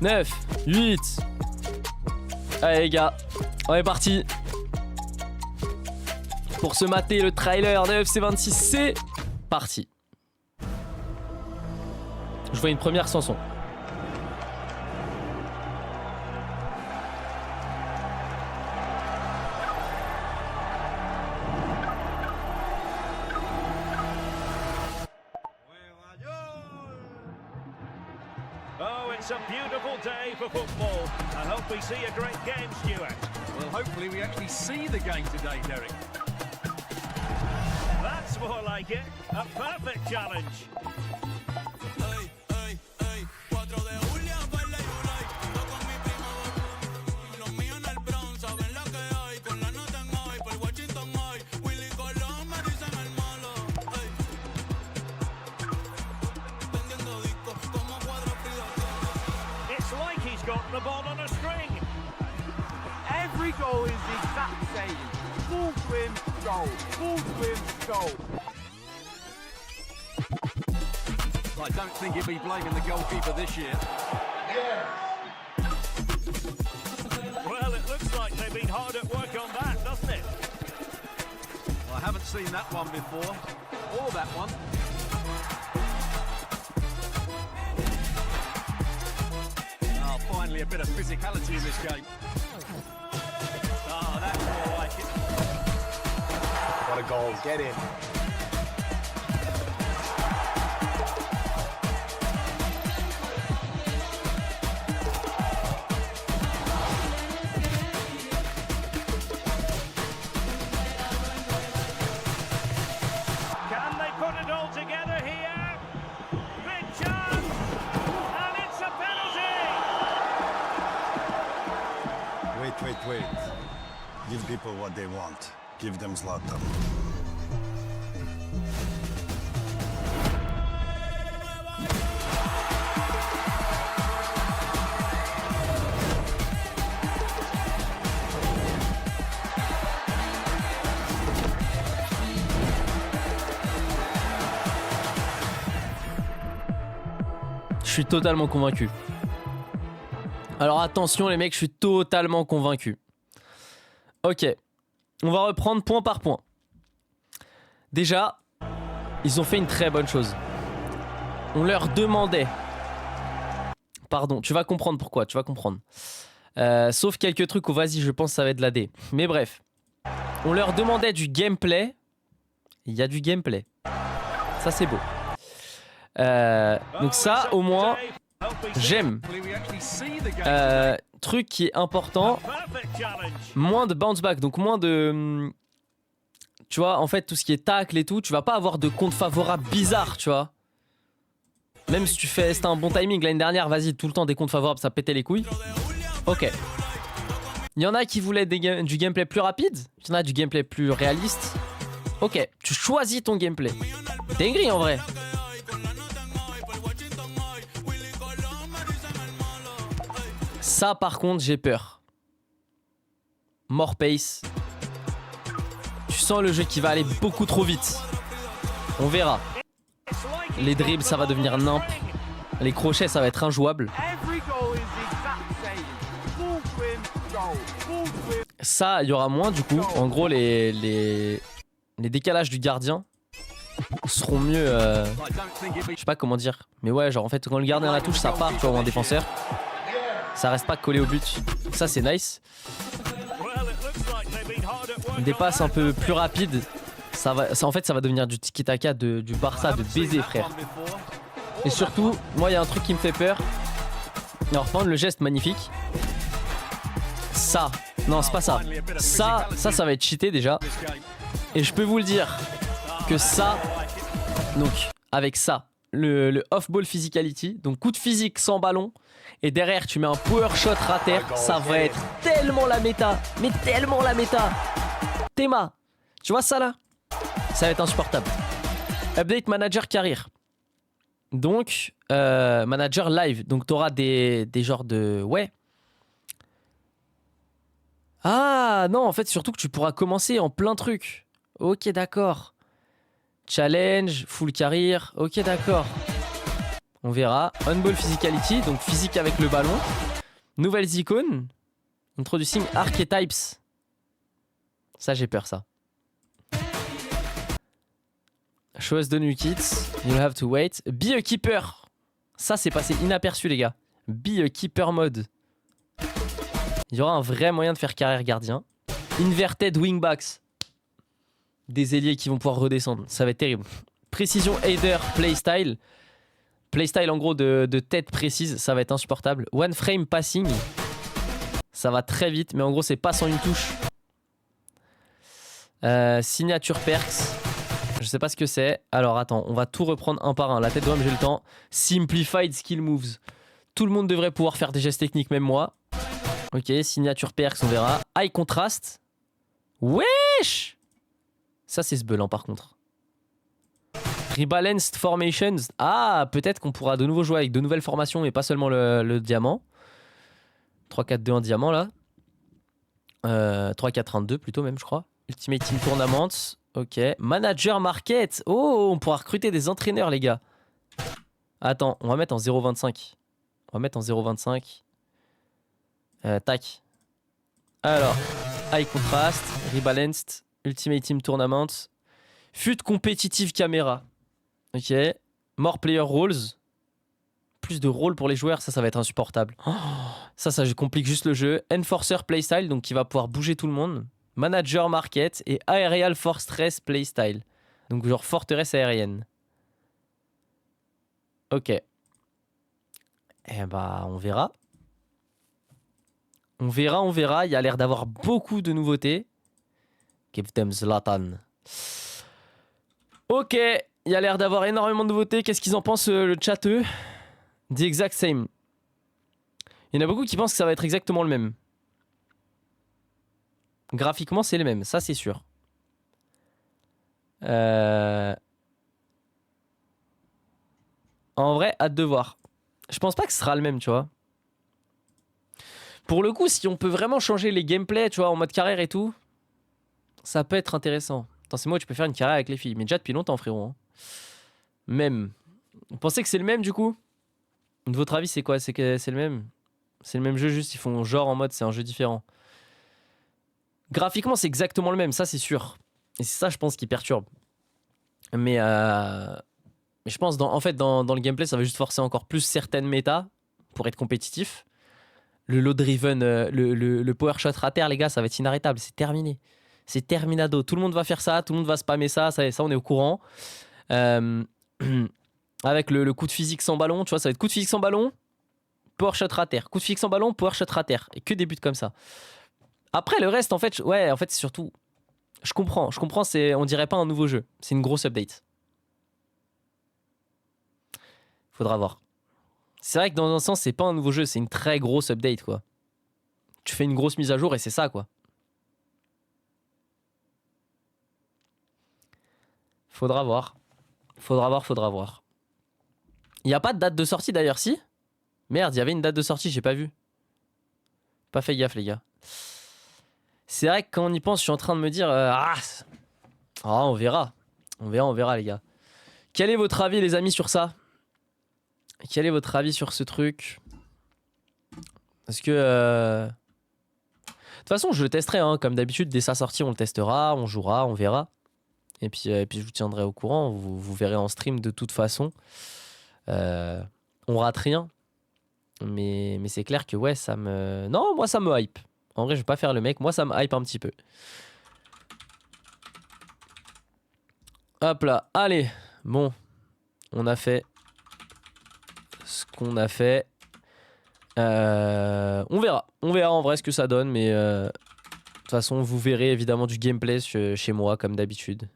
9, 8. Allez les gars, on est parti. Pour se mater le trailer de FC26, c'est parti. Je vois une première chanson. Oh, it's a beautiful day for football. I hope we see a great game, Stuart. Well, hopefully we actually see the game today, Derek. That's more like it. A perfect challenge. It's like he's got the ball on a string. Every goal is the exact same. Full swim, goal. Full swim, goal. I don't think he'll be blaming the goalkeeper this year. Well, it looks like they've been hard at work on that, doesn't it? Well, I haven't seen that one before, or that one. Oh, finally a bit of physicality in this game. Oh, that's more like it. What a goal. Get in. Can they put it all together here? Big chance! And it's a penalty! Wait. Give people what they want. Give them Zlatan. Je suis totalement convaincu. Alors attention les mecs, je suis totalement convaincu. Ok, on va reprendre point par point. Déjà, ils ont fait une très bonne chose. On leur demandait... Pardon, tu vas comprendre pourquoi, tu vas comprendre. Sauf quelques trucs où vas-y, je pense que ça va être de la D. Mais bref, on leur demandait du gameplay. Il y a du gameplay. Ça c'est beau. Donc ça, au moins, j'aime. Truc qui est important, moins de bounce back, donc moins de... Tu vois, en fait, tout ce qui est tacle et tout, tu vas pas avoir de compte favorable bizarre, tu vois. Même si tu fais... C'était un bon timing l'année dernière, vas-y, tout le temps des comptes favorables, ça pétait les couilles. Ok. Il y en a qui voulaient du gameplay plus rapide, il y en a du gameplay plus réaliste. Ok, tu choisis ton gameplay. Dinguerie en vrai. Ça par contre j'ai peur. More pace. Tu sens le jeu qui va aller beaucoup trop vite. On verra. Les dribbles ça va devenir nimp. Les crochets ça va être injouable. Ça il y aura moins du coup. En gros les décalages du gardien seront mieux. Je sais pas comment dire. Mais ouais genre en fait quand le gardien la touche ça part tu vois ou un défenseur. Ça reste pas collé au but. Ça c'est nice. Des passes un peu plus rapides. Ça en fait ça va devenir du tiki-taka du Barça de baiser frère. Et surtout, moi il y a un truc qui me fait peur. Alors prendre le geste magnifique. Ça. Non c'est pas ça. Ça va être cheaté déjà. Et je peux vous le dire que ça. Donc avec ça. Le off-ball physicality. Donc coup de physique sans ballon. Et derrière tu mets un power shot rater. Ça va être tellement la méta. Mais tellement la méta. Théma. Tu vois ça là? Ça va être insupportable. Update manager carrière. Donc manager live. Donc t'auras des genres de... Ouais. Ah non en fait surtout que tu pourras commencer en plein truc. Ok d'accord. Challenge, full carrière. Ok d'accord. On verra. On-ball physicality, donc physique avec le ballon. Nouvelles icônes. Introducing archetypes. Ça, j'ai peur, ça. Show us the new kits. You'll have to wait. Be a keeper. Ça, c'est passé inaperçu, les gars. Be a keeper mode. Il y aura un vrai moyen de faire carrière gardien. Inverted wingbacks. Des ailiers qui vont pouvoir redescendre. Ça va être terrible. Précision aider playstyle. Playstyle en gros de tête précise. Ça va être insupportable. One frame passing. Ça va très vite. Mais en gros c'est pas sans une touche. Signature perks. Je sais pas ce que c'est. Alors attends. On va tout reprendre un par un. La tête de homme j'ai le temps. Simplified skill moves. Tout le monde devrait pouvoir faire des gestes techniques. Même moi. Ok. Signature perks on verra. High contrast. Wesh. Ça c'est ce belan par contre. Rebalanced Formations. Ah, peut-être qu'on pourra de nouveau jouer avec de nouvelles formations et pas seulement le diamant. 3-4-2-1 diamant là. 3-4-1-2 plutôt même je crois. Ultimate Team Tournament. Ok. Manager Market. Oh, on pourra recruter des entraîneurs les gars. Attends, on va mettre en 0.25. On va mettre en 0.25. Tac. Alors, High Contrast, Rebalanced, Ultimate Team Tournament. Fut compétitive caméra. Ok. More player roles. Plus de rôles pour les joueurs, ça va être insupportable. Oh, ça complique juste le jeu. Enforcer playstyle, donc qui va pouvoir bouger tout le monde. Manager market et aerial fortress playstyle. Donc genre forteresse aérienne. Ok. Eh bah on verra. On verra. Il y a l'air d'avoir beaucoup de nouveautés. Give them Zlatan. Ok, il y a l'air d'avoir énormément de nouveautés. Qu'est-ce qu'ils en pensent le chat eux? The exact same. Il y en a beaucoup qui pensent que ça va être exactement le même. Graphiquement c'est le même, ça c'est sûr. En vrai, hâte de voir. Je pense pas que ce sera le même, tu vois. Pour le coup, si on peut vraiment changer les gameplays, tu vois, en mode carrière et tout, ça peut être intéressant. Attends, c'est moi, tu peux faire une carrière avec les filles. Mais déjà depuis longtemps, frérot. Hein. Même. Vous pensez que c'est le même, du coup? De votre avis, c'est quoi? C'est que c'est le même? C'est le même jeu, juste ils font genre en mode c'est un jeu différent. Graphiquement, c'est exactement le même, ça c'est sûr. Et c'est ça, je pense, qui perturbe. Mais je pense, en fait, dans le gameplay, ça va juste forcer encore plus certaines méta pour être compétitif. Le low driven, le power shot rater, les gars, ça va être inarrêtable. C'est terminé. C'est terminado. Tout le monde va faire ça, tout le monde va spammer ça, ça on est au courant. Avec le coup de physique sans ballon, tu vois, ça va être coup de physique sans ballon, power shot rater. Coup de physique sans ballon, power shot rater. Et que des buts comme ça. Après, le reste, en fait, ouais, en fait, c'est surtout. Je comprends, c'est, on dirait pas un nouveau jeu. C'est une grosse update. Faudra voir. C'est vrai que dans un sens, c'est pas un nouveau jeu, c'est une très grosse update, quoi. Tu fais une grosse mise à jour et c'est ça, quoi. Faudra voir. Faudra voir. Il n'y a pas de date de sortie d'ailleurs, si? Merde, il y avait une date de sortie, j'ai pas vu. Pas fait gaffe, les gars. C'est vrai que quand on y pense, je suis en train de me dire... on verra. On verra, les gars. Quel est votre avis, les amis, sur ça? Quel est votre avis sur ce truc? Parce que... De toute façon, je le testerai, hein, comme d'habitude. Dès sa sortie, on le testera, on jouera, on verra. Et puis je vous tiendrai au courant. Vous verrez en stream de toute façon. On rate rien. Mais c'est clair que ouais, ça me... Non, moi, ça me hype. En vrai, je vais pas faire le mec. Moi, ça me hype un petit peu. Hop là. Allez. Bon. On a fait ce qu'on a fait. On verra. On verra en vrai ce que ça donne. Mais de toute façon, vous verrez évidemment du gameplay chez moi, comme d'habitude.